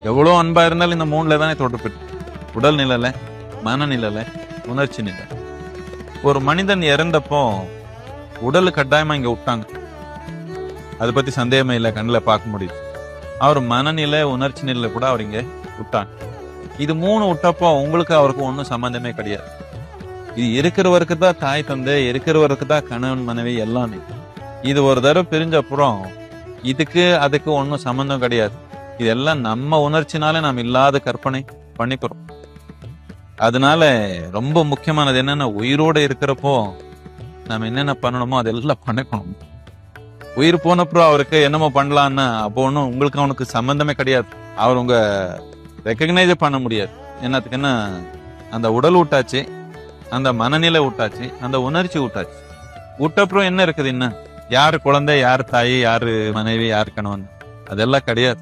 எவ்வளவு அன்பா இருந்தாலும் இந்த மூணுல தானே தொடர்பு இருக்கு. உடல் நிலையில, மனநிலையில, உணர்ச்சி நிலை. ஒரு மனிதன் இறந்தப்போ உடல் கட்டாயமா இங்க விட்டாங்க. அதை பத்தி சந்தேகமே இல்லை, கண்ணில் பார்க்க முடியுது. அவர் மனநிலை, உணர்ச்சி நிலை கூட அவர் இங்க விட்டாங்க. இது மூணு விட்டப்போ உங்களுக்கு அவருக்கு ஒன்றும் சம்பந்தமே கிடையாது. இது இருக்கிறவருக்கு தான் தாய் தந்தை, இருக்கிறவருக்கு தான் கணவன் மனைவி எல்லாமே. இது ஒரு தடவை பிரிஞ்ச அப்புறம் இதுக்கு அதுக்கு ஒன்றும் சம்பந்தம் கிடையாது. இதெல்லாம் நம்ம உணர்ச்சினால நாம் இல்லாத கற்பனை பண்ணிக்கிறோம். அதனால ரொம்ப முக்கியமானது என்னன்னா, உயிரோட இருக்கிறப்போ நம்ம என்னென்ன பண்ணணுமோ அதெல்லாம் பண்ணிக்கணும். உயிர் போனப்புறம் அவருக்கு என்னமோ பண்ணலான்னா அப்போ ஒன்றும் உங்களுக்கு அவனுக்கு சம்பந்தமே கிடையாது. அவர் உங்க ரெக்கக்னைஸே பண்ண முடியாது. என்னத்துக்குன்னா அந்த உடல் விட்டாச்சு, அந்த மனநிலை விட்டாச்சு, அந்த உணர்ச்சி விட்டாச்சு. விட்டப்புறம் என்ன இருக்குது? என்ன யாரு குழந்தை, யார் தாய், யாரு மனைவி, யார் கணவன், அதெல்லாம் கிடையாது.